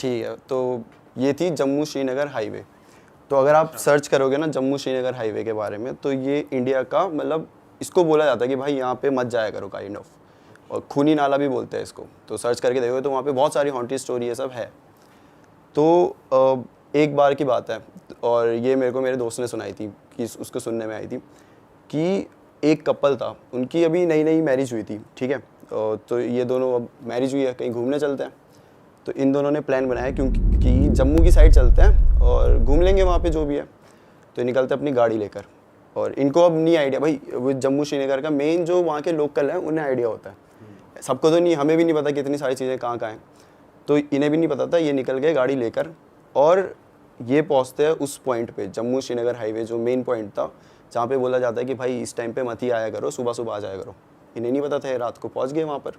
ठीक है, तो ये थी जम्मू श्रीनगर हाईवे। तो अगर आप सर्च करोगे ना जम्मू श्रीनगर हाईवे के बारे में, तो ये इंडिया का मतलब इसको बोला जाता है कि भाई यहाँ पे मत जाया करो काइंड ऑफ, और खूनी नाला भी बोलते हैं इसको। तो सर्च करके देखोगे तो वहाँ पे बहुत सारी हॉन्टेड स्टोरी ये सब है। तो एक बार की बात है, और ये मेरे को मेरे दोस्त ने सुनाई थी कि उसको सुनने में आई थी कि एक कपल था, उनकी अभी नई नई मैरिज हुई थी, ठीक है। तो ये दोनों अब मैरिज हुई है, कहीं घूमने चलते हैं। तो इन दोनों ने प्लान बनाया क्योंकि जम्मू की साइड चलते हैं और घूम लेंगे वहाँ पे जो भी है। तो ये निकलते अपनी गाड़ी लेकर, और इनको अब नहीं आइडिया भाई वो जम्मू श्रीनगर का मेन जो वहाँ के लोकल हैं उन्हें आइडिया होता है, सबको तो नहीं, हमें भी नहीं पता कि इतनी सारी चीज़ें कहाँ हैं। तो इन्हें भी नहीं पता था, ये निकल गए गाड़ी लेकर और ये पहुँचते हैं उस पॉइंट पे, जम्मू श्रीनगर हाईवे जो मेन पॉइंट था, जहाँ पे बोला जाता है कि भाई इस टाइम पे मत ही आया करो, सुबह सुबह आ जाया करो। इन्हें नहीं पता था, ये रात को पहुँच गए वहाँ पर।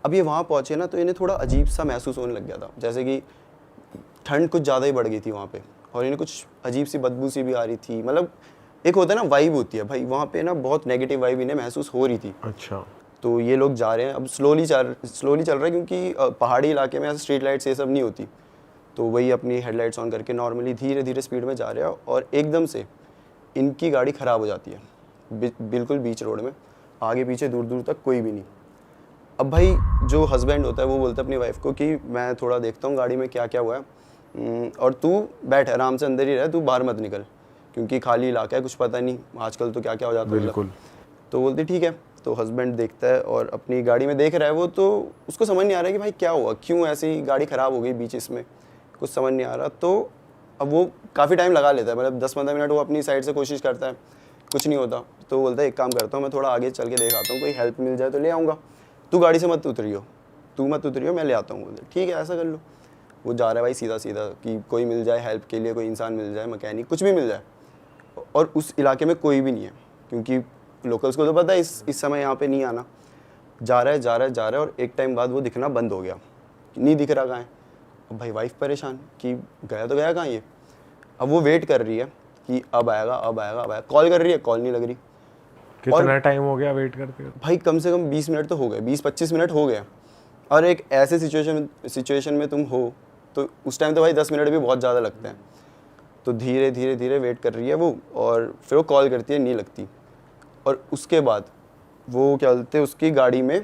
अब ये वहाँ पहुँचे ना, तो इन्हें थोड़ा अजीब सा महसूस होने लग गया था, जैसे कि ठंड कुछ ज़्यादा ही बढ़ गई थी वहाँ पे, और इन्हें कुछ अजीब सी बदबू सी भी आ रही थी। मतलब एक होता है ना वाइब होती है भाई, वहाँ पे ना बहुत नेगेटिव वाइब इन्हें महसूस हो रही थी। अच्छा। तो ये लोग जा रहे हैं, अब स्लोली चल रहा है क्योंकि पहाड़ी इलाके में ऐसे स्ट्रीट लाइट्स ये सब नहीं होती। तो वही अपनी हेडलाइट्स ऑन करके नॉर्मली धीरे धीरे स्पीड में जा रहे हैं, और एकदम से इनकी गाड़ी ख़राब हो जाती है बिल्कुल बीच रोड में, आगे पीछे दूर दूर तक कोई भी नहीं। अब भाई जो हस्बैंड होता है वो बोलता है अपनी वाइफ को कि मैं थोड़ा देखता हूँ गाड़ी में क्या क्या हुआ है, और तू बैठ आराम से अंदर ही रह, तू बाहर मत निकल, क्योंकि खाली इलाका है, कुछ पता नहीं आजकल तो क्या क्या हो जाता है। बिल्कुल। तो बोलती ठीक है। तो हस्बैंड देखता है और अपनी गाड़ी में देख रहा है वो, तो उसको समझ नहीं आ रहा है कि भाई क्या हुआ, क्यों ऐसी गाड़ी ख़राब हो गई बीच इसमें, कुछ समझ नहीं आ रहा। तो अब वो काफ़ी टाइम लगा लेता है, मतलब 10-15 मिनट वो अपनी साइड से कोशिश करता है, कुछ नहीं होता। तो बोलता है एक काम करता हूँ, मैं थोड़ा आगे चल के देख आता हूँ, कोई हेल्प मिल जाए तो ले आऊँगा, तू गाड़ी से मत उतरियो, मैं ले आता हूँ। बोलते ठीक है ऐसा कर लो। वो जा रहा है भाई सीधा सीधा कि कोई मिल जाए हेल्प के लिए, कोई इंसान मिल जाए, मैकेनिक कुछ भी मिल जाए। और उस इलाके में कोई भी नहीं है, क्योंकि लोकल्स को तो पता है इस समय यहाँ पे नहीं आना। जा रहा है और एक टाइम बाद वो दिखना बंद हो गया, नहीं दिख रहा कहाँ है। अब भाई वाइफ परेशान कि गया तो गया कहाँ ये। अब वो वेट कर रही है कि अब आएगा, कॉल कर रही है, कॉल नहीं लग रही। कितना टाइम हो गया वेट करते हुए? भाई कम से कम 20 मिनट तो हो गए, 20-25 मिनट हो गए। और एक ऐसे सिचुएशन में तुम हो तो उस टाइम तो भाई 10 मिनट भी बहुत ज़्यादा लगते हैं। तो धीरे धीरे वेट कर रही है वो, और फिर वो कॉल करती है, नहीं लगती। और उसके बाद वो क्या बोलते हैं, उसकी गाड़ी में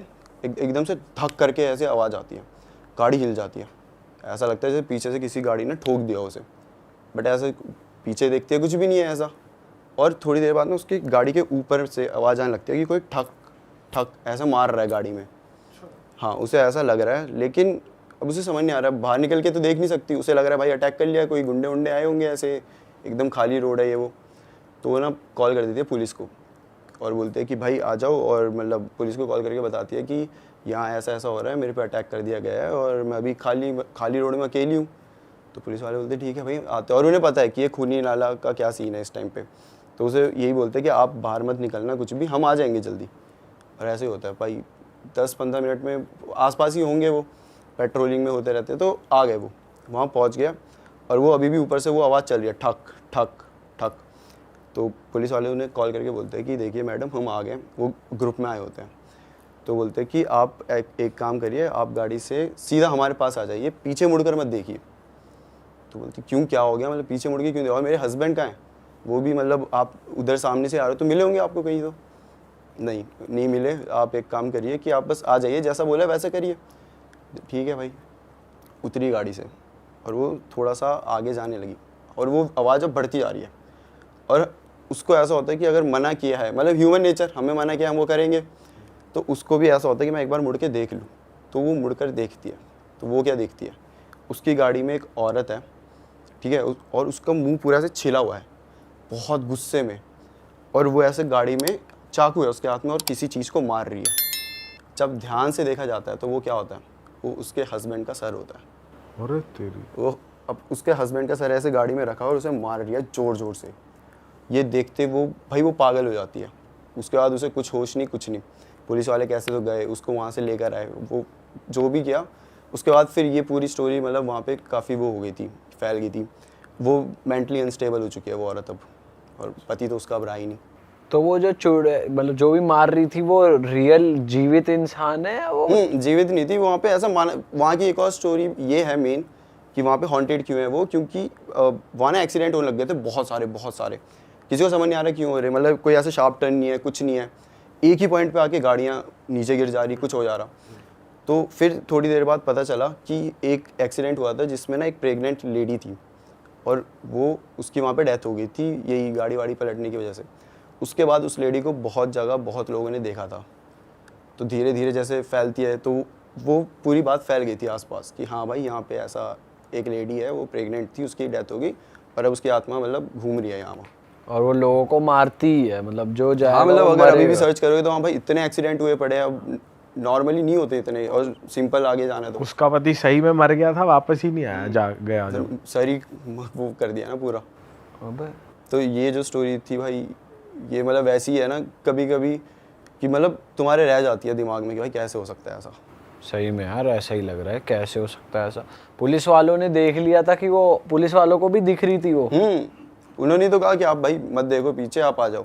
एकदम से धक करके ऐसे आवाज़ आती है, गाड़ी हिल जाती है, ऐसा लगता है जैसे पीछे से किसी गाड़ी ने ठोक दिया उसे। बट ऐसे पीछे देखती है कुछ भी नहीं है ऐसा। और थोड़ी देर बाद में उसकी गाड़ी के ऊपर से आवाज़ आने लगती है कि कोई ठक ठक ऐसा मार रहा है गाड़ी में। हाँ उसे ऐसा लग रहा है, लेकिन अब उसे समझ नहीं आ रहा है, बाहर निकल के तो देख नहीं सकती। उसे लग रहा है भाई अटैक कर लिया, कोई गुंडे उंडे आए होंगे, ऐसे एकदम खाली रोड है ये वो। तो वो ना कॉल कर देती है पुलिस को, और बोलते हैं कि भाई आ जाओ, और मतलब पुलिस को कॉल करके बताती है कि यहाँ ऐसा ऐसा हो रहा है, मेरे पे अटैक कर दिया गया है, और मैं अभी खाली रोड में अकेली हूँ। तो पुलिस वाले बोलते ठीक है भाई आते हैं, और उन्हें पता है कि ये खूनी नाला का क्या सीन है इस टाइम पे। तो उसे यही बोलते हैं कि आप बाहर मत निकलना कुछ भी, हम आ जाएंगे जल्दी। और ऐसे ही होता है भाई, 10-15 मिनट में आसपास ही होंगे वो, पेट्रोलिंग में होते रहते हैं। तो आ गए वो, वहाँ पहुँच गया, और वो अभी भी ऊपर से वो आवाज़ चल रही है ठक ठक ठक। तो पुलिस वाले उन्हें कॉल करके बोलते हैं कि देखिए मैडम हम आ गए, वो ग्रुप में आए होते हैं। तो बोलते हैं कि आप एक काम करिए, आप गाड़ी से सीधा हमारे पास आ जाइए, पीछे मुड़कर मत देखिए। तो बोलती क्यों, क्या हो गया, मतलब पीछे मुड़ के क्यों? और मेरे हस्बैंड कहाँ हैं, वो भी मतलब आप उधर सामने से आ रहे हो तो मिले होंगे आपको कहीं। तो नहीं मिले। आप एक काम करिए कि आप बस आ जाइए, जैसा बोला वैसा करिए। ठीक है भाई। उतरी गाड़ी से, और वो थोड़ा सा आगे जाने लगी, और वो आवाज़ अब बढ़ती जा रही है। और उसको ऐसा होता है कि अगर मना किया है, मतलब ह्यूमन नेचर, हमें मना किया हम वो करेंगे, तो उसको भी ऐसा होता है कि मैं एक बार मुड़ के देख लूँ। तो वो मुड़कर देखती है। तो वो क्या देखती है, उसकी गाड़ी में एक औरत है, ठीक है, और उसका मुंह पूरा से छिला हुआ है, बहुत गुस्से में, और वो ऐसे गाड़ी में चाकू है उसके हाथ में और किसी चीज़ को मार रही है। जब ध्यान से देखा जाता है तो वो क्या होता है, वो उसके हस्बैंड का सर होता है। अरे तेरी। वो अब उसके हस्बैंड का सर ऐसे गाड़ी में रखा और उसे मार रही है ज़ोर ज़ोर से। ये देखते वो भाई वो पागल हो जाती है। उसके बाद उसे कुछ होश नहीं, कुछ नहीं। पुलिस वाले कैसे तो गए, उसको वहाँ से लेकर आए, वो जो भी किया। उसके बाद फिर ये पूरी स्टोरी मतलब वहाँ पे काफ़ी वो हो गई थी, फैल गई थी। वो मेंटली अनस्टेबल हो चुकी है वो औरत अब, और पति तो उसका अब रहा ही नहीं। तो वो जो मतलब जो भी मार रही थी वो रियल जीवित इंसान है वो? जीवित नहीं थी। वहाँ पे ऐसा माना, वहाँ की एक और स्टोरी ये है मेन कि वहाँ पे हॉन्टेड क्यों है वो, क्योंकि वहाँ ना एक्सीडेंट होने लग गए थे बहुत सारे। किसी को समझ नहीं आ रहा क्यों हो रहे, मतलब कोई ऐसे शार्प टर्न नहीं है, कुछ नहीं है, एक ही पॉइंट पे आके गाड़ियाँ नीचे गिर जा रही, कुछ हो जा रहा। तो फिर थोड़ी देर बाद पता चला कि एक एक्सीडेंट हुआ था जिसमें ना एक प्रेग्नेंट लेडी थी और वो उसकी वहाँ पे डेथ हो गई थी यही गाड़ी वाड़ी पलटने की वजह से। उसके बाद उस लेडी को बहुत जगह बहुत लोगों ने देखा था। तो धीरे धीरे जैसे फैलती है तो वो पूरी बात फैल गई थी आसपास कि हाँ भाई यहाँ पे ऐसा एक लेडी है, वो प्रेग्नेंट थी, उसकी डेथ हो गई और अब उसकी आत्मा मतलब घूम रही है यहाँ। और वो लोगों को मारती ही है, मतलब जो जाएगा हाँ, मतलब वो अगर अभी भी मरेगा। सर्च करोगे तो हाँ भाई इतने एक्सीडेंट हुए पड़े हैं, अब नॉर्मली नहीं होते इतने, और सिंपल आगे जाना तो उसका पति सही में मर गया था, वापस ही नहीं आया, जा गया जब। सरी वो कर दिया ना पूरा। अबे तो ये जो स्टोरी थी भाई, ये मतलब वैसी है ना कभी कभी कि मतलब तुम्हारे रह जाती है दिमाग में कि भाई कैसे हो सकता है ऐसा। सही में यार ऐसा ही लग रहा है, कैसे हो सकता है ऐसा। पुलिस वालों ने देख लिया था कि वो, पुलिस वालों को भी दिख रही थी वो। उन्होंने तो कहा कि आप भाई मत देखो पीछे, आप आ जाओ।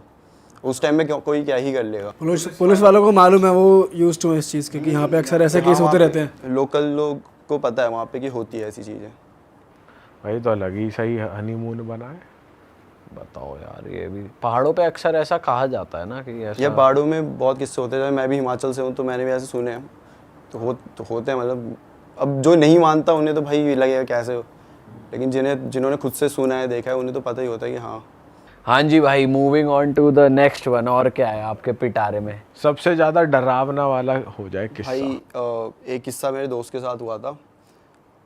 उस टाइम में कोई क्या ही कर लेगा। पुलिस वालों को मालूम है, वो यूज्ड टू इस चीज़ के कि यहाँ पे अक्सर ऐसे केस होते रहते हैं। लोकल लोग को पता है वहाँ पे कि होती है ऐसी चीज़ें। भाई तो अलग ही सही हनीमून बना है। बताओ यार, ये भी पहाड़ों पे अक्सर ऐसा कहा जाता है ना कि ऐसा। ये पहाड़ों में बहुत किस्से होते हैं, मैं भी हिमाचल से हूँ तो मैंने भी ऐसे सुने हैं। तो होते हैं, मतलब अब जो नहीं मानता उन्हें तो भाई लगेगा कैसे हो, लेकिन जिन्होंने खुद से सुना है, देखा है, उन्हें तो पता ही होता है कि हाँ। हाँ जी भाई, moving on to the next one. और क्या है आपके पिटारे में? सबसे ज्यादा डरावना वाला हो जाए किस्सा। भाई एक किस्सा मेरे दोस्त के साथ हुआ था।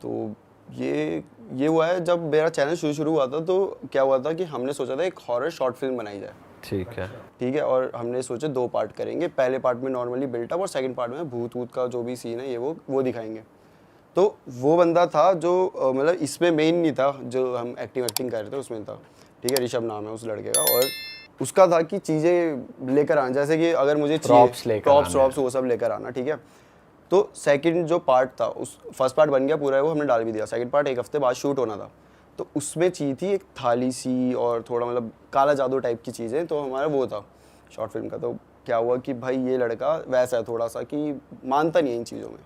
तो ये हुआ है जब मेरा चैनल शुरू हुआ था। तो क्या हुआ था कि हमने सोचा था एक हॉरर शॉर्ट फिल्म बनाई जाए। ठीक है, और हमने सोचे 2 पार्ट करेंगे। पहले पार्ट में नॉर्मली बिल्टअप और सेकंड पार्ट में भूत का जो भी सीन है ये वो दिखाएंगे। तो वो बंदा था जो मतलब इसमें मेन नहीं था, जो हम एक्टिंग कर रहे थे उसमें था। ठीक है, ऋषभ नाम है उस लड़के का। और उसका था कि चीज़ें लेकर आना, जैसे कि अगर मुझे चाहिए प्रॉप्स वो सब लेकर आना। ठीक है, तो सेकंड जो पार्ट था, उस फर्स्ट पार्ट बन गया पूरा, वो हमने डाल भी दिया। सेकंड पार्ट 1 हफ्ते बाद शूट होना था। तो उसमें चाहिए थी एक थाली सी और थोड़ा मतलब काला जादू टाइप की चीज़ें। तो हमारा वो था शॉर्ट फिल्म का। तो क्या हुआ कि भाई ये लड़का वैसा है थोड़ा सा कि मानता नहीं है इन चीज़ों में,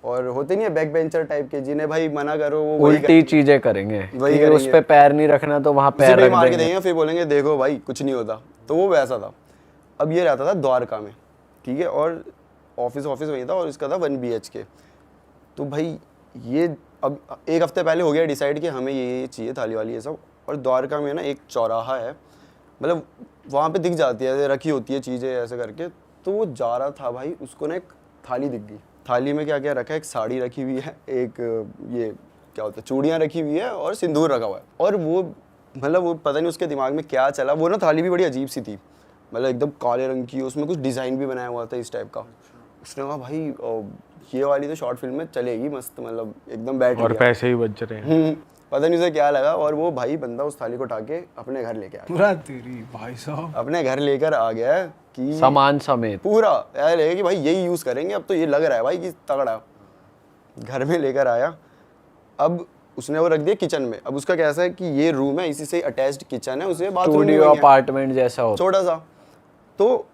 और होते नहीं है बैक बेंचर टाइप के जिन्हें भाई मना करो वो उल्टी चीजें करेंगे, वही कि उस पे पैर नहीं रखना तो वहाँ पैर रख मार के देंगे, फिर बोलेंगे देखो भाई कुछ नहीं होता। तो वो वैसा था। अब ये रहता था द्वारका में। ठीक है, और ऑफिस वही था, और इसका था 1 BHK। तो भाई ये अब 1 हफ्ते पहले हो गया डिसाइड कि हमें ये चाहिए थाली वाली ये सब। और द्वारका में ना एक चौराहा है, मतलब वहाँ पे दिख जाती है, रखी होती है चीज़ें ऐसे करके। तो वो जा रहा था भाई, उसको ना एक थाली दिख गई। थाली में क्या क्या रखा है, एक साड़ी रखी हुई है, एक ये क्या होता है चूड़ियाँ रखी हुई है, और सिंदूर रखा हुआ है। और वो मतलब वो पता नहीं उसके दिमाग में क्या चला, वो ना थाली भी बड़ी अजीब सी थी, मतलब एकदम काले रंग की, उसमें कुछ डिज़ाइन भी बनाया हुआ था इस टाइप का। उसने कहा भाई ये वाली तो शॉर्ट फिल्म में चलेगी मस्त, मतलब एकदम बैठ और पैसे ही बच रहे हैं। पता नहीं उसे क्या लगा, और वो भाई बंदा उस थाली को उठा के अपने घर लेके आ गया। पूरा तेरी भाई साहब, अपने घर लेकर आ गया कि सामान समेत पूरा यार लगे कि भाई यही यूज़ करेंगे अब तो, ये लग रहा है भाई कि तगड़ा। घर में लेकर आया, अब उसने वो रख दिया किचन में। अब उसका कैसा है कि ये रूम है, इसी से अटैच्ड किचन है, उसे बाथरूम स्टूडियो अपार्टमेंट जैसा हो छोटा सा। तो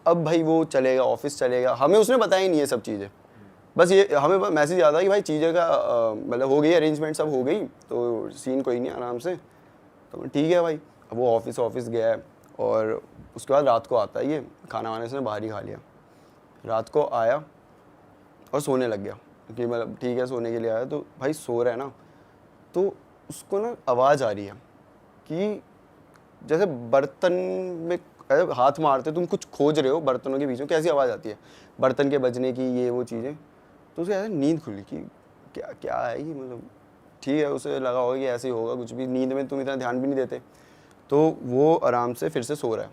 अब भाई वो चलेगा, ऑफिस चलेगा, हमें उसने बताया ही नहीं है सब चीज़ें। बस ये हमें मैसेज आता है कि भाई चीज़ें का मतलब हो गई, अरेंजमेंट सब हो गई, तो सीन कोई नहीं, आराम से। तो ठीक है भाई, अब वो ऑफिस गया है, और उसके बाद रात को आता है, ये खाना वाने से बाहर ही खा लिया। रात को आया और सोने लग गया कि मतलब ठीक है सोने के लिए आया। तो भाई सो रहा है ना, तो उसको ना आवाज़ आ रही है कि जैसे बर्तन में हाथ मारते तुम कुछ खोज रहे हो बर्तनों के बीच में, कैसी आवाज़ आती है बर्तन के बजने की, ये वो चीज़ें। तो उसे ऐसे नींद खुली कि क्या क्या है ये, मतलब ठीक है उसे लगा होगा कि ऐसे ही होगा कुछ भी, नींद में तुम इतना ध्यान भी नहीं देते। तो वो आराम से फिर से सो रहा है,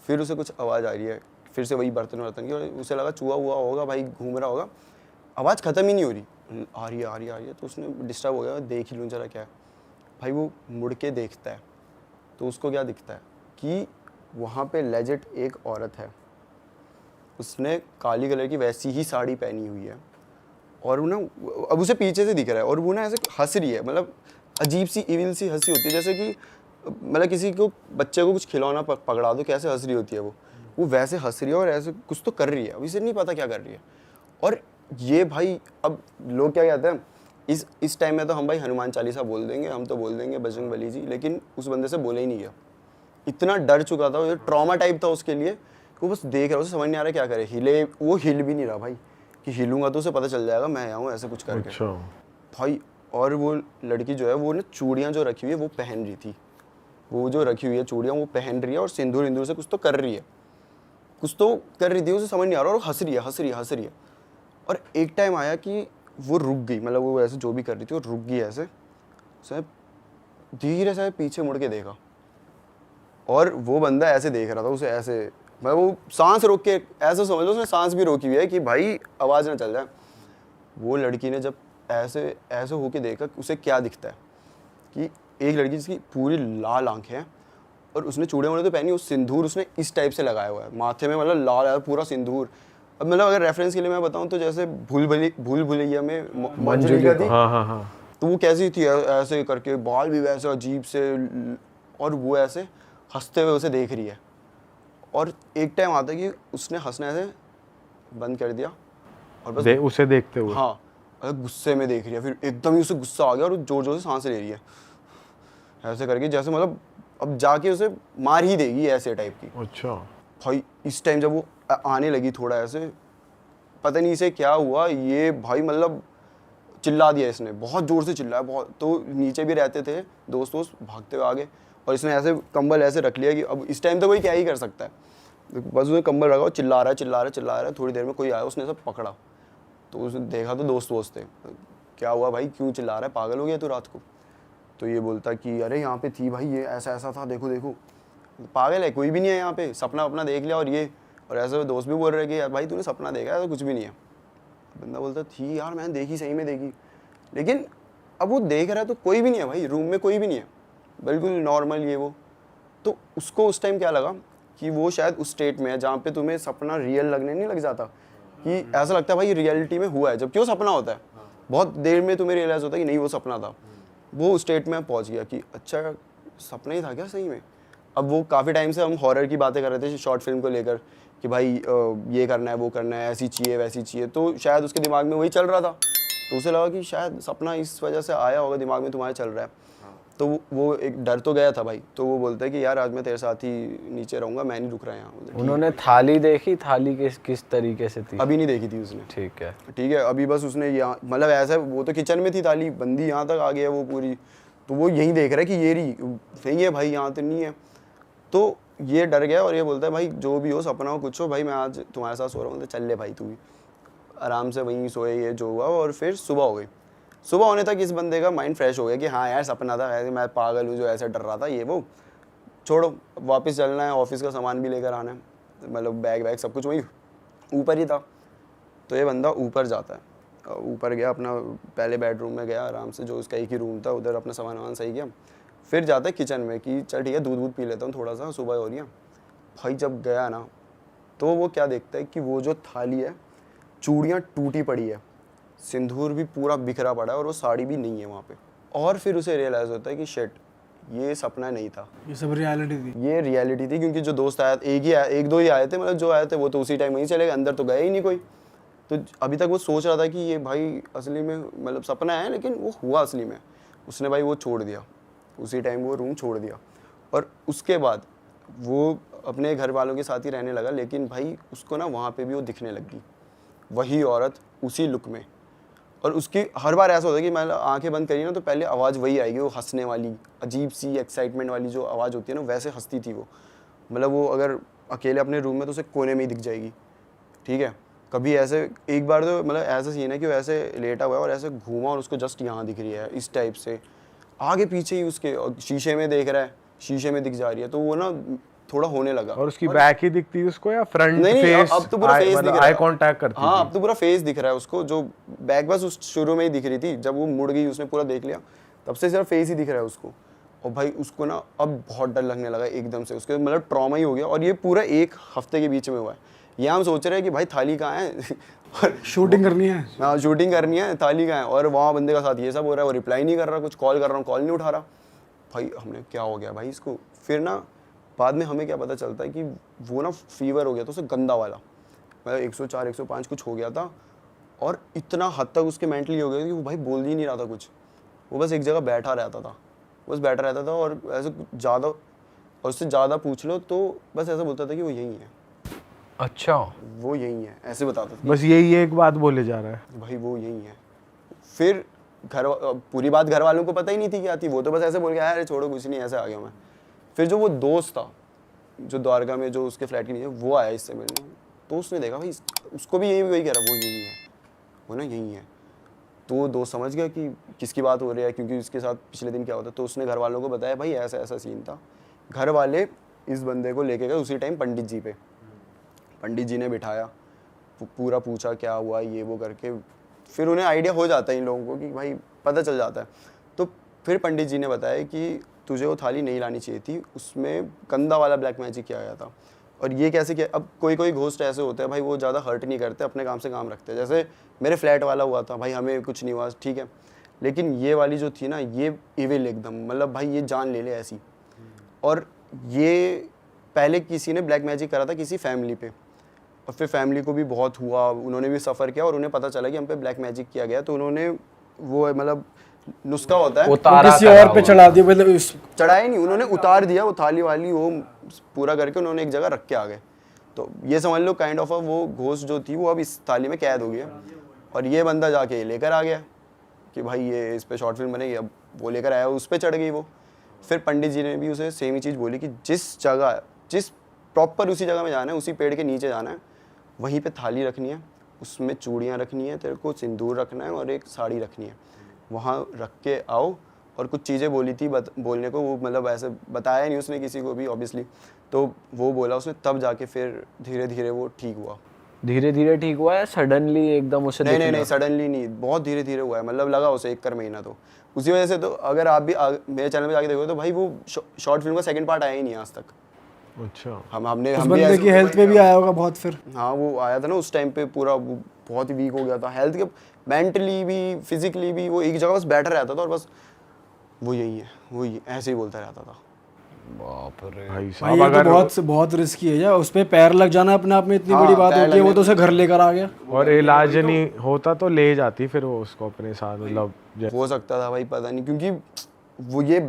फिर उसे कुछ आवाज़ आ रही है, फिर से वही बर्तन की, और उसे लगा चूहा हुआ होगा भाई, घूम रहा होगा। आवाज़ ख़त्म ही नहीं हो रही, आ रही है। तो उसने डिस्टर्ब हो गया, देख ही लूँ जरा क्या है। भाई वो मुड़ के देखता है, तो उसको क्या दिखता है कि वहाँ पे लेजिट एक औरत है, उसने काली कलर की वैसी ही साड़ी पहनी हुई है, और वो ना अब उसे पीछे से दिख रहा है, और वो ना ऐसे हंस रही है, मतलब अजीब सी इविल सी हंसी होती है, जैसे कि मतलब किसी को बच्चे को कुछ खिलौना पकड़ा दो कैसे हंस रही होती है वो वैसे हंस रही है, और ऐसे कुछ तो कर रही है, अब इसे नहीं पता क्या कर रही है। और ये भाई अब लोग क्या कहते हैं इस टाइम में तो हम भाई हनुमान चालीसा बोल देंगे, हम तो बोल देंगे बजरंग बली जी, लेकिन उस बंदे से बोले ही नहीं गया। इतना डर चुका था, ट्रॉमा टाइप था उसके लिए कि वो बस देख रहा, उसे समझ नहीं आ रहा क्या करे, वो हिल भी नहीं रहा भाई, कि हिलूंगा तो उसे पता चल जाएगा मैं आया हूँ ऐसे कुछ करके। अच्छा भाई और वो लड़की जो है वो ना चूड़ियाँ जो रखी हुई है वो पहन रही थी, वो जो रखी हुई है चूड़ियाँ वो पहन रही है और सिंदूर से कुछ तो कर रही है, कुछ तो कर रही थी, उसे समझ नहीं आ रहा और हंस रही है। और एक टाइम आया कि वो रुक गई, मतलब वो ऐसे जो भी कर रही थी वो रुक गई ऐसे, उसे धीरे से पीछे मुड़ के देखा और वो बंदा ऐसे देख रहा था उसे ऐसे, मतलब वो सांस रोक के, ऐसे समझ लो उसने सांस भी रोकी हुई है कि भाई आवाज़ ना चल जाए। वो लड़की ने जब ऐसे ऐसे होके देखा उसे क्या दिखता है कि एक लड़की जिसकी पूरी लाल आंखें हैं और उसने चूड़ियाँ वूड़ियाँ तो पहनी, उस सिंदूर उसने इस टाइप से लगाया हुआ है माथे में, मतलब लाल है पूरा सिंदूर। अब मतलब अगर रेफरेंस के लिए मैं बताऊँ तो जैसे भूल भुलैया में मंजुलिका थी, हाँ तो वो कैसी थी ऐसे करके, बाल भी वैसे अजीब से, और वो ऐसे हंसते हुए उसे देख रही है। और एक टाइम आता है कि उसने हंसना ऐसे बंद कर दिया और बस उसे देखते हुए, हाँ गुस्से में देख रही है, फिर एकदम ही उसे गुस्सा आ गया और जोर जोर से सांस ले रही है ऐसे करके, जैसे मतलब अब जाके उसे मार ही देगी ऐसे टाइप की। अच्छा भाई इस टाइम जब वो आने लगी थोड़ा ऐसे, पता नहीं इसे क्या हुआ, ये भाई मतलब चिल्ला दिया इसने, बहुत जोर से चिल्लाया बहुत, तो नीचे भी रहते थे दोस्त भागते हुए आगे, और इसने ऐसे कंबल ऐसे रख लिया कि अब इस टाइम तो कोई क्या ही कर सकता है, बस उसने कंबल रखा और चिल्ला रहा है। थोड़ी देर में कोई आया, उसने सब पकड़ा, तो उसने देखा तो दोस्त थे, क्या हुआ भाई क्यों चिल्ला रहा है, पागल हो गया तू रात को? तो ये बोलता कि अरे यहाँ पे थी भाई, ये ऐसा था, देखो पागल है, कोई भी नहीं है यहाँ पे, सपना अपना देख लिया। और ऐसे दोस्त भी बोल रहे कि यार भाई तूने सपना देखा है, तो कुछ भी नहीं है। बंदा बोलता थी यार मैंने देखी, सही में देखी, लेकिन अब वो देख रहा है तो कोई भी नहीं है भाई, रूम में कोई भी नहीं है, बिल्कुल नॉर्मल ये वो। तो उसको उस टाइम क्या लगा कि वो शायद उस स्टेट में है जहाँ पे तुम्हें सपना रियल लगने नहीं लग जाता, कि ऐसा लगता है भाई रियलिटी में हुआ है, जबकि वो सपना होता है। बहुत देर में तुम्हें रियलाइज होता है कि नहीं वो सपना था। वो उस स्टेट में पहुँच गया कि अच्छा सपना ही था क्या सही में। अब वो काफ़ी टाइम से हम हॉरर की बातें कर रहे थे शॉर्ट फिल्म को लेकर कि भाई ये करना है वो करना है, ऐसी चाहिए वैसी चाहिए, तो शायद उसके दिमाग में वही चल रहा था। तो उसे लगा कि शायद सपना इस वजह से आया होगा, दिमाग में तुम्हारे चल रहा है। तो वो एक डर तो गया था भाई। तो वो बोलता है कि यार आज मैं तेरे साथ ही नीचे रहूँगा, मैं नहीं रुक रहा यहाँ। उन्होंने थाली देखी, थाली किस तरीके से थी? अभी नहीं देखी थी उसने। ठीक है, अभी बस उसने यहाँ मतलब ऐसा, वो तो किचन में थी थाली, बंदी यहाँ तक आ गई है वो पूरी, तो वो यही देख रहा है कि ये रही सही है भाई, यहाँ तो नहीं है। तो ये डर गया और ये बोलता है भाई जो भी हो, सपना हो कुछ हो, भाई मैं आज तुम्हारे साथ सो रहा हूँ, तो चल ले भाई तू भी। आराम से वहीं सोए, ये जो हुआ। और फिर सुबह हो गई। सुबह होने तक इस बंदे का माइंड फ्रेश हो गया कि हाँ यार सपना था, ऐसे मैं पागल हूँ जो ऐसे डर रहा था, ये वो छोड़ो, वापस चलना है, ऑफिस का सामान भी लेकर आना है, मतलब बैग सब कुछ वहीं ऊपर ही था। तो ये बंदा ऊपर जाता है, ऊपर गया, अपना पहले बेडरूम में गया आराम से, जो उसका एक ही रूम था, उधर अपना सामान वामान सही किया। फिर जाता है किचन में कि चल ठीक है दूध पी लेता हूँ थोड़ा सा, सुबह हो रही है। भाई जब गया ना, तो वो क्या देखता है कि वो जो थाली है, चूड़ियाँ टूटी पड़ी है, सिंदूर भी पूरा बिखरा पड़ा है और वो साड़ी भी नहीं है वहाँ पे। और फिर उसे रियलाइज़ होता है कि शिट, ये सपना नहीं था, ये सब रियलिटी थी। ये रियलिटी थी। क्योंकि जो दोस्त आया, एक दो ही आए थे, मतलब जो आए थे वो तो उसी टाइम वहीं चले गए, अंदर तो गए ही नहीं कोई। तो अभी तक वो सोच रहा था कि ये भाई असली में मतलब सपना है, लेकिन वो हुआ असली में। उसने भाई वो छोड़ दिया, उसी टाइम वो रूम छोड़ दिया। और उसके बाद वो अपने घर वालों के साथ ही रहने लगा, लेकिन भाई उसको ना वहाँ पे भी वो दिखने लगी, वही औरत उसी लुक में। और उसकी हर बार ऐसा होता है कि मैं आंखें बंद करी ना तो पहले आवाज़ वही आएगी, वो हंसने वाली, अजीब सी एक्साइटमेंट वाली जो आवाज़ होती है ना, वैसे हंसती थी वो। मतलब वो अगर अकेले अपने रूम में तो उसे कोने में ही दिख जाएगी, ठीक है। कभी ऐसे एक बार तो मतलब ऐसा सीन है कि वो ऐसे लेटा हुआ है और ऐसे घूमा और उसको जस्ट यहाँ दिख रही है इस टाइप से, आगे पीछे ही उसके, और शीशे में देख रहा है, शीशे में दिख जा रही है। तो वो ना थोड़ा होने लगा। और उसकी बैक ही दिखती है उसको या फ्रंट नहीं, फेस? अब तो पूरा फेस दिख रहा है, आई कांटेक्ट करती हाँ थी। अब तो पूरा फेस दिख रहा है उसको। जो बैक बस उस शुरू में ही दिख रही थी, जब वो मुड़ गई उसने पूरा देख लिया, तब से सिर्फ फेस ही दिख रहा है उसको। और भाई उसको ना अब बहुत डर लगने लगा एकदम से, उसके मतलब ट्रॉमा ही हो गया। और ये पूरा 1 हफ्ते के बीच में हुआ है। ये हम सोच रहे हैं कि भाई थाली कहाँ है और शूटिंग करनी है, हाँ शूटिंग करनी है, थाली कहाँ है, और वहाँ बंदे का साथ ये सब हो रहा है, वो रिप्लाई नहीं कर रहा, कुछ कॉल कर रहा हूँ कॉल नहीं उठा रहा। भाई हमने क्या हो गया भाई इसको। फिर ना बाद में हमें क्या पता चलता है कि वो ना फीवर हो गया था उसे, गंदा वाला, मतलब 104 105 कुछ हो गया था। और इतना हद तक उसके मेंटली हो गया कि वो भाई बोल ही नहीं रहा था कुछ, वो बस एक जगह बैठा रहता था, बस बैठा रहता था और ऐसे ज़्यादा, और उससे ज़्यादा पूछ लो तो बस ऐसा बोलता था कि वो यही है, अच्छा, वो यही है, ऐसे बताता था बस यही एक बात बोले जा रहा है। भाई वो यही है। फिर पूरी बात घर वालों को पता ही नहीं थी क्या थी, वो तो बस ऐसे बोल के अरे छोड़ो कुछ नहीं, ऐसे आ गया मैं। फिर जो वो दोस्त था जो द्वारका में जो उसके फ्लैट के नीचे, वो आया इससे मिलने, तो उसने देखा भाई उसको भी वही कह रहा, वो यही है, वो ना यही है। तो वो दोस्त समझ गया कि किसकी बात हो रही है, क्योंकि उसके साथ पिछले दिन क्या होता। तो उसने घर वालों को बताया भाई ऐसा ऐसा सीन था। घर वाले इस बंदे को लेके गए उसी टाइम पंडित जी पे, पंडित जी ने बिठाया, पूरा पूछा क्या हुआ ये वो करके, फिर उन्हें आइडिया हो जाता है इन लोगों को कि भाई पता चल जाता है। तो फिर पंडित जी ने बताया कि तुझे वो थाली नहीं लानी चाहिए थी, उसमें गंदा वाला ब्लैक मैजिक किया गया था। और ये कैसे किया, अब कोई कोई घोस्ट ऐसे होते हैं भाई वो ज़्यादा हर्ट नहीं करते, अपने काम से काम रखते हैं। जैसे मेरे फ्लैट वाला हुआ था भाई, हमें कुछ नहीं हुआ ठीक है, लेकिन ये वाली जो थी ना ये इविल एकदम, मतलब भाई ये जान ले ऐसी। और ये पहले किसी ने ब्लैक मैजिक करा था किसी फैमिली पे, और फिर फैमिली को भी बहुत हुआ, उन्होंने भी सफ़र किया और उन्हें पता चला कि हम पे ब्लैक मैजिक किया गया। तो उन्होंने वो मतलब नुस्खा होता है, किसी और पे चढ़ा दिया, मतलब चढ़ाया नहीं, उन्होंने उतार दिया वो थाली वाली, वो पूरा करके उन्होंने एक जगह रख के आ गए। तो ये समझ लो काइंड ऑफ वो घोस्ट जो थी वो अब इस थाली में कैद हो गई है। और ये बंदा जाके लेकर आ गया कि भाई ये इस पे शॉर्ट फिल्म बनेगी, अब वो लेकर आया, उस पर चढ़ गई वो। फिर पंडित जी ने भी उसे सेम ही चीज़ बोली कि जिस जगह, जिस प्रॉपर उसी जगह में जाना है, उसी पेड़ के नीचे जाना है, वहीं पे थाली रखनी है, उसमें चूड़ियाँ रखनी है, तेरे को सिंदूर रखना है और एक साड़ी रखनी है, वहाँ रख के आओ। और कुछ चीज़ें बोली थी बोलने को, वो मतलब ऐसे बताया नहीं उसने किसी को भी ऑब्वियसली, तो वो बोला उसने, तब जाके फिर धीरे धीरे वो ठीक हुआ। धीरे धीरे ठीक हुआ है सडनली एकदम उसे नहीं नहीं नहीं, सडनली नहीं, बहुत धीरे धीरे हुआ है, मतलब लगा उसे 1 महीना। तो उसी वजह से तो अगर आप भी मेरे चैनल पे जाके देखो तो भाई वो शॉर्ट फिल्म का सेकंड पार्ट आया ही नहीं आज तक। अच्छा, हमने उस बंदे की हेल्थ पे भी आया होगा बहुत फिर। हाँ वो आया था ना उस टाइम पे, पूरा वो बहुत ही वीक हो गया था, हेल्थ के मेंटली भी फिजिकली भी, वो एक जगह बस बैठा रहता था और बस वो यही है, वो ऐसे ही बोलता रहता था। बाप रे भाई भाई साहब, ये अगर तो बहुत रिस्की है यार, उस पे पैर लग जाना अपने आप में इतनी हाँ, बड़ी बात पैर होती है, वो लगने- तो उसे घर लेकर आ गया। और इलाज नहीं होता तो ले जाती फिर वो उसको अपने साथ, मतलब हो सकता था भाई, पता नहीं, क्योंकि वो ये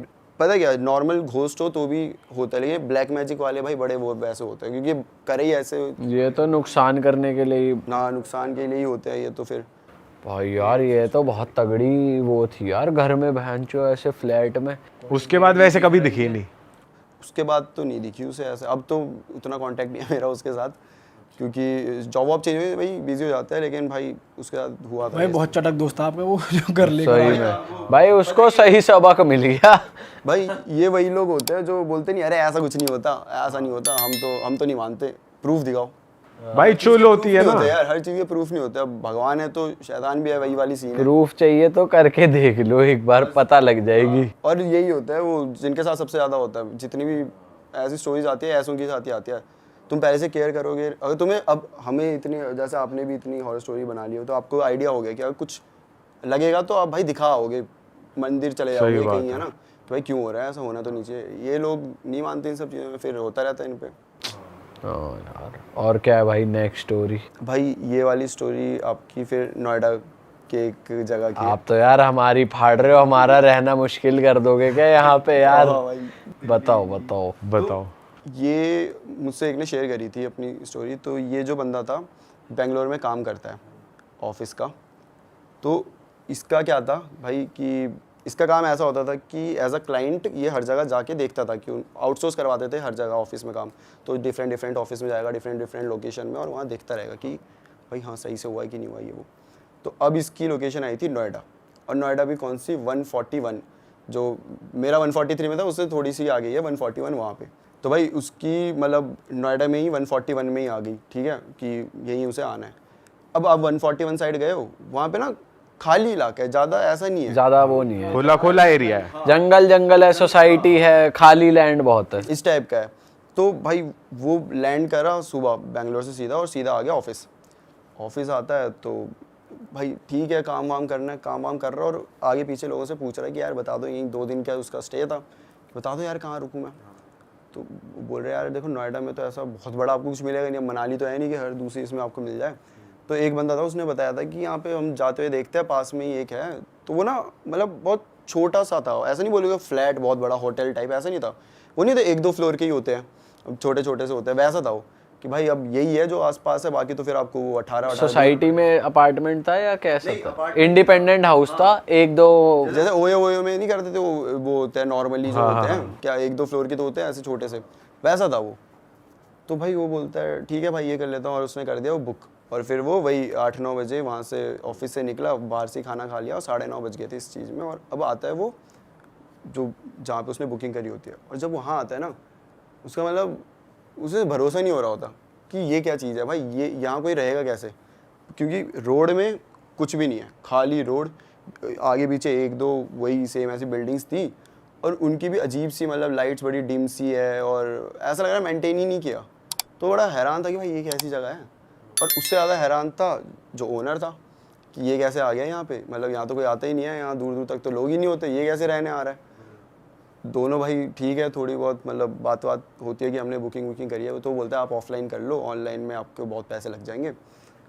पता क्या, नॉर्मल घोस्ट हो तो भी होता है, लेकिन ब्लैक मैजिक वाले भाई बड़े वो वैसे होते हैं, क्योंकि करे ही ऐसे ये तो नुकसान करने के लिए ना, नुकसान के लिए ही होते हैं ये तो। फिर भाई यार ये तो बहुत तगड़ी वो थी यार, घर में बहनचो ऐसे फ्लैट में। उसके बाद वैसे कभी दिखी नहीं। उसके बाद तो नहीं दिखी उसे ऐसे, अब तो उतना कांटेक्ट नहीं है मेरा उसके साथ, क्योंकि जॉब वॉब चेंज हुई भाई, बिजी हो जाता है, लेकिन भाई उसके साथ हुआ था भाई बहुत चटक दोस्त था आपका वो जो घर लेकर सही आया। में भाई उसको सही सबक मिल गया। भाई ये वही लोग होते हैं जो बोलते नहीं अरे ऐसा कुछ नहीं होता, ऐसा नहीं होता, हम तो नहीं मानते, प्रूफ दिखाओ। भाई चुल होती है नहीं ना, होते यार, हर चीज़ के प्रूफ नहीं होते। अब भगवान है तो शैतान भी है, वही वाली सीन है। प्रूफ चाहिए तो करके देख लो एक बार, पता लग जाएगी। और यही होता है वो जिनके साथ सबसे ज़्यादा होता है, जितनी भी ऐसी स्टोरीज आती है ऐसों के साथ ही आती है। तुम पहले से केयर करोगे, अगर तुम्हें अब हमें इतनी, जैसे आपने भी इतनी हॉरर स्टोरी बना ली हो तो आपको आइडिया हो गया कि अगर कुछ लगेगा तो आप भाई दिखाओगे, मंदिर चले जाओगे कहीं, है ना, तो भाई क्यों हो रहा है, ऐसा होना तो नीचे। ये लोग नहीं मानते इन सब चीज़ों में, फिर होता रहता है इन पे। हाँ यार, और क्या है भाई नेक्स्ट स्टोरी? भाई ये वाली स्टोरी आपकी फिर नोएडा के एक जगह की है। आप तो यार हमारी फाड़ रहे हो, हमारा रहना मुश्किल कर दोगे क्या यहाँ पे यार? हाँ भाई, बताओ बताओ। बताओ। ये मुझसे एक ने शेयर करी थी अपनी स्टोरी। तो ये जो बंदा था बेंगलोर में काम करता है ऑफिस का। तो इसका क्या था भाई कि इसका काम ऐसा होता था कि एज अ क्लाइंट ये हर जगह जाके देखता था कि आउटसोर्स करवाते थे हर जगह ऑफिस में काम। तो डिफरेंट ऑफिस में जाएगा, डिफरेंट लोकेशन में, और वहाँ देखता रहेगा कि भाई हाँ सही से हुआ है कि नहीं हुआ ये वो। तो अब इसकी लोकेशन आई थी नोएडा, और नोएडा भी कौन सी 141, जो मेरा 143 में था उससे थोड़ी सी आ गई है 141 वहाँ पे। तो भाई उसकी मतलब नोएडा में ही 141 में ही आ गई, ठीक है, कि यहीं उसे आना है। अब आप 141 साइड गए हो, वहाँ पे ना खाली इलाका है, ज़्यादा ऐसा नहीं है, ज्यादा वो नहीं है, खुला खुला एरिया है, जंगल है, सोसाइटी है, खाली लैंड बहुत है, इस टाइप का है। तो भाई वो लैंड करा सुबह बेंगलोर से सीधा, और सीधा आ गया ऑफिस आता है। तो भाई ठीक है, काम वाम करना है, काम वाम कर रहा है, और आगे पीछे लोगों से पूछ रहा है कि यार बता दो यहीं 2 दिन क्या उसका स्टे था, बता दो यार कहाँ रुकूँ मैं। तो बोल रहे यार देखो नोएडा में तो ऐसा बहुत बड़ा आपको कुछ मिलेगा नहीं, मनाली तो है नहीं कि हर दूसरी इसमें आपको मिल जाए, तो एक बंदा था, उसने बताया था कि यहाँ पे हम जाते हुए देखते हैं पास में ही एक है, तो वो ना मतलब बहुत छोटा सा था, ऐसा नहीं बोलेगा फ्लैट बहुत बड़ा होटल टाइप, ऐसा नहीं था, वो नहीं था 1-2 फ्लोर के ही होते हैं, छोटे छोटे से होते हैं, वैसा था वो कि भाई अब यही है जो आसपास है, बाकी तो फिर आपको वो 18 सोसाइटी में अपार्टमेंट था या कैसा था? इंडिपेंडेंट हाउस था, 1-2 जैसे ओयो में नहीं करते थे वो होते हैं नॉर्मली जो होते हैं, क्या 1-2 फ्लोर के तो होते हैं ऐसे छोटे से, वैसा था वो। तो भाई वो बोलता है ठीक है भाई ये कर लेता हूँ, और उसने कर दिया वो बुक, और फिर वो वही 8-9 बजे वहाँ से ऑफिस से निकला, बाहर से खाना खा लिया, और 9:30 बज गए थे इस चीज़ में, और अब आता है वो जो जहाँ पे उसने बुकिंग करी होती है, और जब वहाँ आता है ना, उसका मतलब उसे भरोसा नहीं हो रहा होता कि ये क्या चीज़ है भाई, ये यहाँ कोई रहेगा कैसे, क्योंकि रोड में कुछ भी नहीं है, खाली रोड, आगे पीछे 1-2 वही सेम ऐसी बिल्डिंग्स थी, और उनकी भी अजीब सी मतलब लाइट्स बड़ी डिम सी है, और ऐसा लग रहा है मेंटेन ही नहीं किया। तो बड़ा हैरान था कि भाई ये कैसी जगह है, और उससे ज़्यादा हैरान था जो ओनर था कि ये कैसे आ गया यहाँ पे, मतलब यहाँ तो कोई आता ही नहीं है, यहाँ दूर दूर तक तो लोग ही नहीं होते, ये कैसे रहने आ रहा है। दोनों भाई ठीक है, थोड़ी बहुत मतलब बात होती है कि हमने बुकिंग करी है, तो बोलता है आप ऑफलाइन कर लो, ऑनलाइन में आपको बहुत पैसे लग जाएंगे,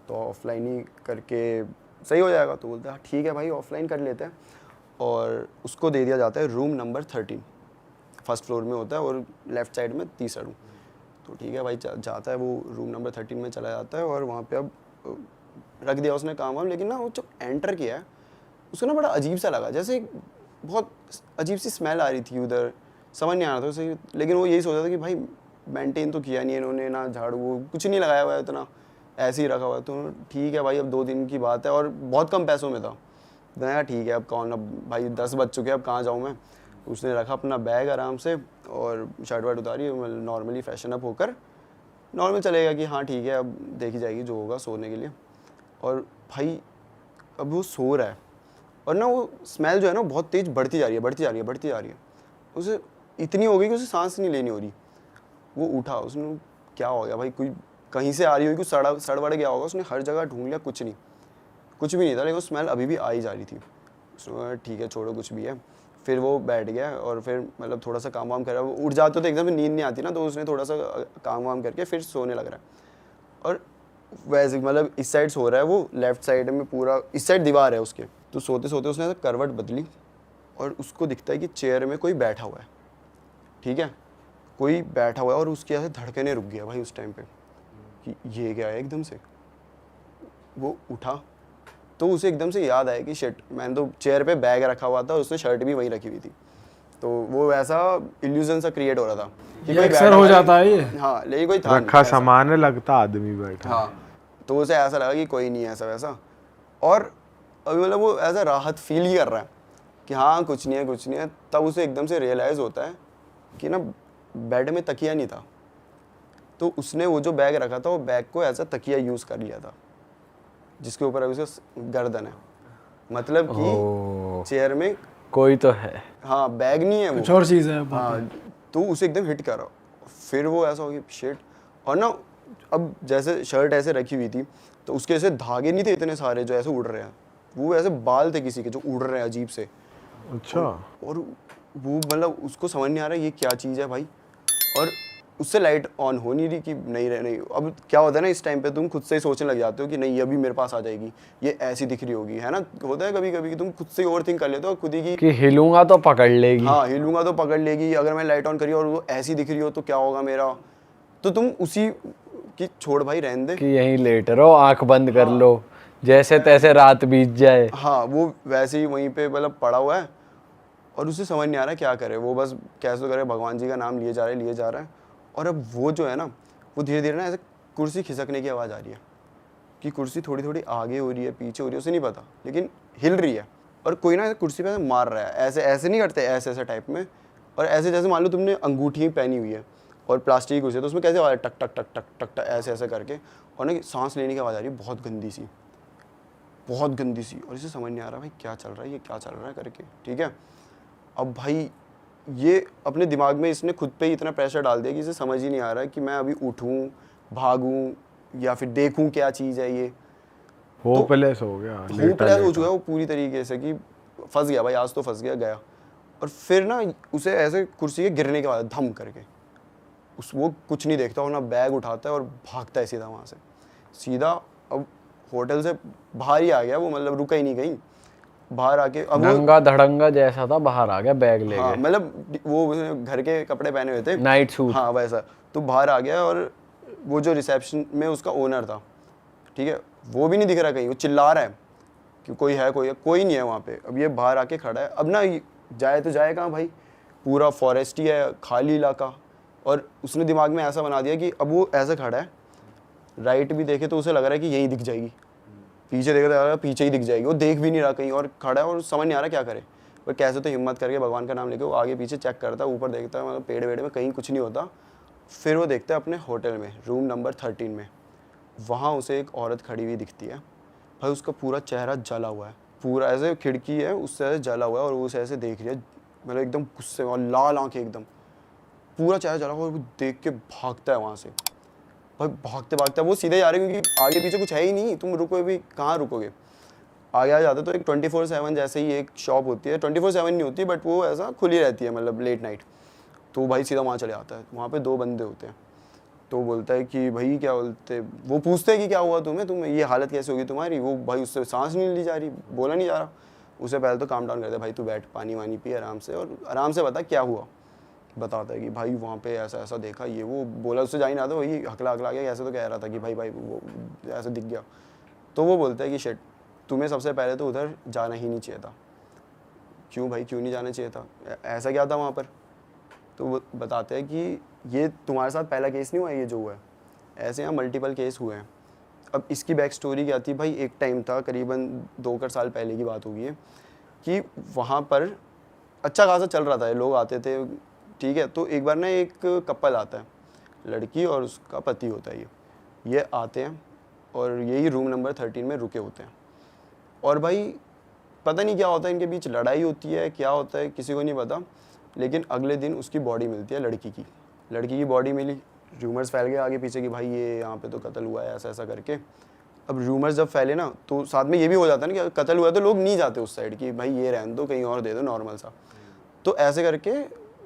तो ऑफलाइन ही करके सही हो जाएगा। तो बोलता है ठीक है भाई ऑफलाइन कर लेते हैं, और उसको दे दिया जाता है रूम नंबर 13, फर्स्ट फ्लोर में होता है और लेफ़्ट साइड में तीसरा रूम। तो ठीक है भाई जाता है वो रूम नंबर 13 में चला जाता है, और वहाँ पे अब रख दिया उसने काम, लेकिन ना वो जब एंटर किया है उसको ना बड़ा अजीब सा लगा, जैसे बहुत अजीब सी स्मेल आ रही थी उधर, समझ नहीं आ रहा था उसे, लेकिन वो यही सोचा था कि भाई मेंटेन तो किया नहीं इन्होंने, ना झाड़ू वो कुछ नहीं लगाया हुआ है, इतना ऐसे ही रखा हुआ है। तो ठीक है भाई अब 2 दिन की बात है और बहुत कम पैसों में था, मैं ठीक है अब कौन, अब भाई 10 बज चुके हैं, अब कहाँ जाऊँ मैं। उसने रखा अपना बैग आराम से और शर्ट वर्ट उतारी, नॉर्मली फैशन अप होकर नॉर्मल चलेगा कि हाँ ठीक है अब देखी जाएगी जो होगा सोने के लिए। और भाई अब वो सो रहा है, और ना वो स्मेल जो है ना बहुत तेज़ बढ़ती जा रही है, उसे इतनी हो गई कि उसे सांस नहीं लेनी हो रही। वो उठा, उसने क्या हो गया भाई, कोई कहीं से आ रही होगी, कुछ सड़ गया होगा, उसने हर जगह ढूंढ लिया, कुछ भी नहीं था, लेकिन वो स्मेल अभी भी आ ही जा रही थी। उसने ठीक है छोड़ो कुछ भी है, फिर वो बैठ गया और फिर मतलब थोड़ा सा काम वाम कर रहा है, वो उठ जाते तो एकदम से नींद नहीं आती ना, तो उसने थोड़ा सा काम वाम करके फिर सोने लग रहा है। और वैसे मतलब इस साइड सो रहा है वो, लेफ्ट साइड में पूरा इस साइड दीवार है उसके, तो सोते सोते उसने करवट बदली और उसको दिखता है कि चेयर में कोई बैठा हुआ है, ठीक है, कोई बैठा हुआ है, और उसकी ऐसे धड़कने रुक गया भाई उस टाइम पे कि ये क्या है। एकदम से वो उठा तो उसे एकदम से याद आया कि शिट, मैंने तो चेयर पे बैग रखा हुआ था, उसने शर्ट भी वहीं रखी हुई थी। तो वो ऐसा इल्यूजन सा क्रिएट हो रहा था कि कोई अक्सर हो जाता है ये। हाँ, लेकिन कोई था रखा सामान है, लगता आदमी बैठा। हाँ, तो उसे ऐसा लगा कि कोई नहीं है ऐसा वैसा, और अभी मतलब वो ऐसा राहत फील ही कर रहा है कि हाँ कुछ नहीं है। तब उसे एकदम से रियलाइज़ होता है कि ना बेड में तकिया नहीं था, तो उसने वो जो बैग रखा था वो बैग को ऐसा तकिया यूज़ कर लिया था, जिसके ऊपर अभी उसका गर्दन है, मतलब कि चेयर में कोई तो है। हाँ, बैग नहीं है, कुछ वो और चीज़ है। हाँ, तो उसे एकदम हिट करा। फिर वो ऐसा हो गया शिट, और ना अब जैसे शर्ट ऐसे रखी हुई थी तो उसके ऐसे धागे नहीं थे इतने सारे जो ऐसे उड़ रहे हैं, वो ऐसे बाल थे किसी के जो उड़ रहे हैं अजीब से। अच्छा। और वो मतलब उसको समझ नहीं आ रहा ये क्या चीज़ है भाई, और उससे लाइट ऑन हो नहीं रही कि नहीं। अब क्या होता है ना, इस टाइम पे तुम खुद से ही सोचने लग जाते हो कि नहीं अभी मेरे पास आ जाएगी, ये ऐसी दिख रही होगी, है ना, होता है कभी कभी कि तुम खुद से ओवर थिंक कर लेते हो खुद ही कि हिलूंगा तो पकड़ लेगी। हाँ, हिलूंगा तो पकड़ लेगी, अगर मैं लाइट ऑन करी और वो ऐसी दिख रही हो तो क्या होगा मेरा, तो तुम उसी की छोड़ भाई रहने दे कि यहीं लेट रहो, आंख बंद कर लो, जैसे तैसे रात बीत जाए। हाँ, वो वैसे ही वहीं पे मतलब पड़ा हुआ है और उसे समझ नहीं आ रहा क्या करे, वो बस कैसे करे, भगवान जी का नाम लिए जा रहा है। और अब वो जो है ना, वो धीरे धीरे ना ऐसे कुर्सी खिसकने की आवाज़ आ रही है कि कुर्सी थोड़ी थोड़ी आगे हो रही है, पीछे हो रही है, उसे नहीं पता, लेकिन हिल रही है, और कोई ना कुर्सी पे ऐसे मार रहा है, ऐसे नहीं करते, ऐसे टाइप में, और ऐसे जैसे मान लो तुमने अंगूठी पहनी हुई है और प्लास्टिक की कुर्सी है, तो उसमें कैसे आवाज़ टक टक टक टक टक टक ऐसे करके, और ना सांस लेने की आवाज़ आ रही है बहुत गंदी सी, और इसे समझ नहीं आ रहा भाई क्या चल रहा है करके, ठीक है। अब भाई ये अपने दिमाग में इसने खुद पे ही इतना प्रेशर डाल दिया कि इसे समझ ही नहीं आ रहा है कि मैं अभी उठूं, भागूं या फिर देखूं क्या चीज़ है ये। होपलेस हो गया, होपलेस हो चुका है वो पूरी तरीके से कि फंस गया भाई, आज तो फंस गया। और फिर ना उसे ऐसे कुर्सी के गिरने के बाद धम करके वो कुछ नहीं देखता और ना बैग उठाता है और भागता है सीधा वहाँ से सीधा। अब होटल से बाहर ही आ गया वो, मतलब रुका ही नहीं कहीं, बाहर आके अब वो नंगा धड़ंगा जैसा था, बाहर आ गया बैग लेके। हाँ मतलब वो उसने घर के कपड़े पहने हुए थे, नाइट सूट। हाँ वैसा, तो बाहर आ गया। और वो जो रिसेप्शन में उसका ओनर था, ठीक है, वो भी नहीं दिख रहा कहीं, वो चिल्ला रहा है कि कोई है, कोई नहीं है वहाँ पे। अब ये बाहर आके खड़ा है, अब ना जाए तो जाए कहाँ भाई, पूरा फॉरेस्ट ही है, खाली इलाका। और उसने दिमाग में ऐसा बना दिया कि अब वो ऐसे खड़ा है, राइट भी देखे तो उसे लग रहा है कि यहीं दिख जाएगी, पीछे देखे तो लग रहा है पीछे ही दिख जाएगी, वो देख भी नहीं रहा कहीं, और खड़ा है और समझ नहीं आ रहा क्या करे। पर कैसे तो हिम्मत करके भगवान का नाम लेके वो आगे पीछे चेक करता है, ऊपर देखता है, मतलब पेड़ वेड़ में कहीं कुछ नहीं होता। फिर वो देखता है अपने होटल में, रूम नंबर 13 में, वहाँ उसे एक औरत खड़ी हुई दिखती है। भाई उसका पूरा चेहरा जला हुआ है, पूरा ऐसे खिड़की है उससे ऐसे जला हुआ है, और वो उसे ऐसे देख रही है, मतलब एकदम गुस्से में, और लाल आंखें एकदम, पूरा चेहरा जला हुआ, और वो देख के भागता है वहाँ से। भाई भागते भागते वो सीधे जा रहे हैं, क्योंकि आगे पीछे कुछ है ही नहीं, तुम रुको भी कहाँ रुकोगे। आगे आ जाते तो एक 24/7 जैसे ही एक शॉप होती है, 24/7 नहीं होती बट वो ऐसा खुली रहती है, मतलब लेट नाइट। तो भाई सीधा वहाँ चले आता है, वहाँ पे 2 बंदे होते हैं। तो बोलता है कि भाई क्या बोलते, वो पूछते हैं कि क्या हुआ तुम्हें ये हालत कैसे होगी तुम्हारी। वो भाई उससे सांस नहीं ली जा रही, बोला नहीं जा रहा। उसे पहले तो काम डाउन करते, भाई तू बैठ, पानी वानी पी आराम से, और आराम से बता क्या हुआ। बताता है कि भाई वहाँ पे ऐसा ऐसा देखा, ये वो बोला, उससे जा ही ना था, वही हकला गया, ऐसे तो कह रहा था कि भाई वो ऐसे दिख गया। तो वो बोलता है कि शिट, तुम्हें सबसे पहले तो उधर जाना ही नहीं चाहिए था। क्यों भाई, क्यों नहीं जाना चाहिए था, ऐसा क्या था वहाँ पर। तो वो बताते हैं कि ये तुम्हारे साथ पहला केस नहीं हुआ ये जो हुआ है, ऐसे यहाँ मल्टीपल केस हुए हैं। अब इसकी बैक स्टोरी क्या थी भाई, एक टाइम था करीबन 2 साल पहले की बात होगी कि वहाँ पर अच्छा खासा चल रहा था, लोग आते थे, ठीक है। तो एक बार ना एक कपल आता है, लड़की और उसका पति होता है, ये आते हैं और यही रूम नंबर 13 में रुके होते हैं। और भाई पता नहीं क्या होता है, इनके बीच लड़ाई होती है, क्या होता है किसी को नहीं पता। लेकिन अगले दिन उसकी बॉडी मिलती है, लड़की की बॉडी मिली। रूमर्स फैल गए आगे पीछे कि भाई ये यहाँ पे तो कत्ल हुआ है, ऐसा ऐसा करके। अब रूमर्स जब फैले ना, तो साथ में ये भी हो जाता है ना कि कत्ल हुआ है तो लोग नहीं जाते उस साइड की, भाई ये रहने दो, कहीं और दे दो नॉर्मल सा। तो ऐसे करके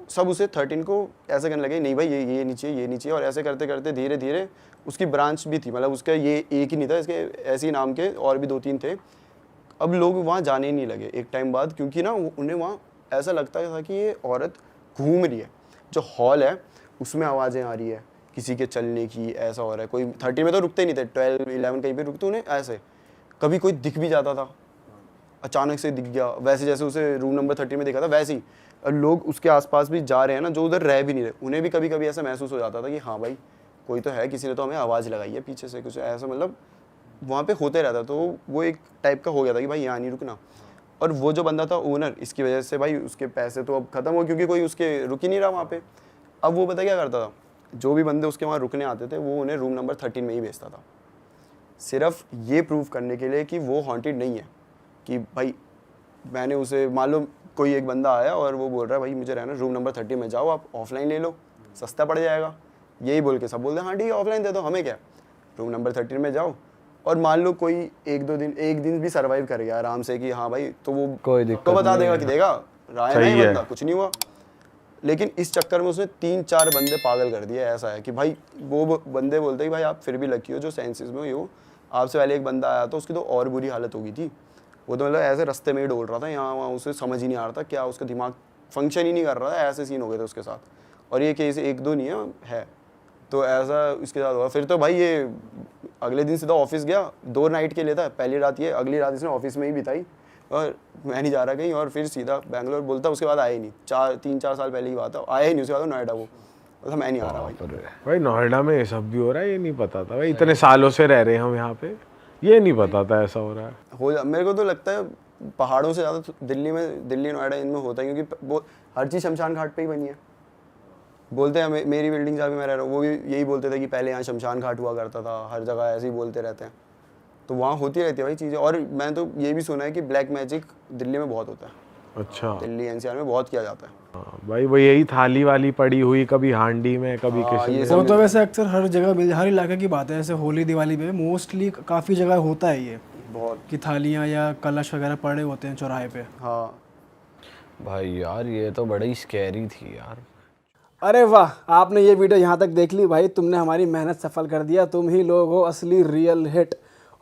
सब उसे 13 को ऐसे करने लगे, नहीं भाई ये नहीं चाहिए, ये नहीं चाहिए। और ऐसे करते करते धीरे धीरे उसकी ब्रांच भी थी, मतलब उसका ये एक ही नहीं था, इसके ऐसे ही नाम के और भी 2-3 थे। अब लोग वहाँ जाने ही नहीं लगे एक टाइम बाद, क्योंकि ना उन्हें वहाँ ऐसा लगता था कि ये औरत घूम रही है। जो हॉल है उसमें आवाज़ें आ रही है किसी के चलने की, ऐसा हो रहा है। कोई 13 में तो रुकते नहीं थे, 12-11 कहीं पे रुकते, उन्हें ऐसे कभी कोई दिख भी जाता था, अचानक से दिख गया, वैसे जैसे उसे रूम नंबर 13 में देखा था वैसे ही। और लोग उसके आसपास भी जा रहे हैं ना, जो उधर रह भी नहीं रहे, उन्हें भी कभी कभी ऐसा महसूस हो जाता था कि हाँ भाई कोई तो है, किसी ने तो हमें आवाज़ लगाई है पीछे से, कुछ ऐसा, मतलब वहाँ पे होते रहता। तो वो एक टाइप का हो गया था कि भाई यहाँ नहीं रुकना। और वो जो बंदा था ओनर, इसकी वजह से भाई उसके पैसे तो अब ख़त्म हो, क्योंकि कोई उसके रुक ही नहीं रहा वहाँ पे। अब वो पता क्या करता था, जो भी बंदे उसके वहाँ रुकने आते थे वो उन्हें रूम नंबर 13 में ही भेजता था, सिर्फ ये प्रूव करने के लिए कि वो हॉन्टेड नहीं है। कि भाई मैंने उसे, मान लो कोई एक बंदा आया और वो बोल रहा है भाई मुझे रहना रूम नंबर 13 में, जाओ आप ऑफलाइन ले लो, सस्ता पड़ जाएगा, यही बोल के सब बोलते हैं हाँ ठीक है ऑफलाइन दे दो, हमें क्या, रूम नंबर 13 में जाओ। और मान लो कोई एक दिन भी सर्वाइव कर गया आराम से कि हाँ भाई, तो वो कोई दिक्कत तो बता नहीं देगा है। कि देगा राय नहीं बंदा, कुछ नहीं हुआ। लेकिन इस चक्कर में उसने 3-4 बंदे पागल कर दिए। ऐसा है कि भाई वो बंदे बोलते हैं कि भाई आप फिर भी लकी हो जो सेंसेस में हो। आपसे पहले एक बंदा आया था, उसकी तो और बुरी हालत हो गई थी, वो तो मतलब ऐसे रास्ते में ही डोल रहा था यहाँ वहाँ, उसे समझ ही नहीं आ रहा था क्या, उसका दिमाग फंक्शन ही नहीं कर रहा था, ऐसे सीन हो गए थे उसके साथ। और ये केस 1-2 नहीं है, तो ऐसा इसके साथ हुआ। फिर तो भाई ये अगले दिन सीधा ऑफिस गया, 2 नाइट के लिए था, पहली रात ये, अगली रात इसने ऑफिस में ही बिताई, और मैं नहीं जा रहा कहीं, और फिर सीधा बैंगलोर बोलता। उसके बाद आया ही नहीं, 3-4 साल पहले की बात है, आया ही नहीं उसके बाद नोएडा। वो बोलता मैं नहीं आ रहा भाई। भाई नोएडा में ये सब भी हो रहा है, ये नहीं पता था भाई, इतने सालों से रह रहे हैं हम यहाँ पे, ये नहीं पता था ऐसा हो रहा है। मेरे को तो लगता है पहाड़ों से ज़्यादा दिल्ली नोएडा इनमें होता है, क्योंकि वो हर चीज़ शमशान घाट पे ही बनी है। बोलते हैं मेरी बिल्डिंग जहाँ भी मैं रह रहा हूँ, वो भी यही बोलते थे कि पहले यहाँ शमशान घाट हुआ करता था, हर जगह ऐसे ही बोलते रहते हैं। तो वहाँ होती रहती है भाई चीज़ें। और मैंने तो ये भी सुना है कि ब्लैक मैजिक दिल्ली में बहुत होता है। अच्छा, दिल्ली एनसीआर में बहुत किया जाता है। हाँ भाई वो यही थाली वाली पड़ी हुई, कभी हांडी में, कभी किसी ये में। सब वो तो वैसे अक्सर हर जगह हर इलाके की बात है, जैसे होली दिवाली पे मोस्टली काफ़ी जगह होता है ये, बहुत, कि थालियाँ या कलश वगैरह पड़े होते हैं चौराहे पे। हाँ भाई यार ये तो बड़ी स्कैरी थी यार। अरे वाह, आपने ये वीडियो यहाँ तक देख ली भाई, तुमने हमारी मेहनत सफल कर दिया। तुम ही लोग हो असली रियल हिट।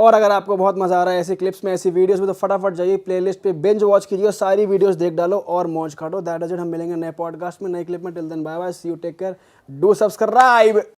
और अगर आपको बहुत मजा आ रहा है ऐसी क्लिप्स में, ऐसी वीडियोस में, तो फटाफट जाइए प्लेलिस्ट पे बिंज वॉच कीजिए, सारी वीडियोस देख डालो और मौज काटो। That is it. हम मिलेंगे नए पॉडकास्ट में, नई क्लिप में। Till then bye bye, see you, take care, do subscribe.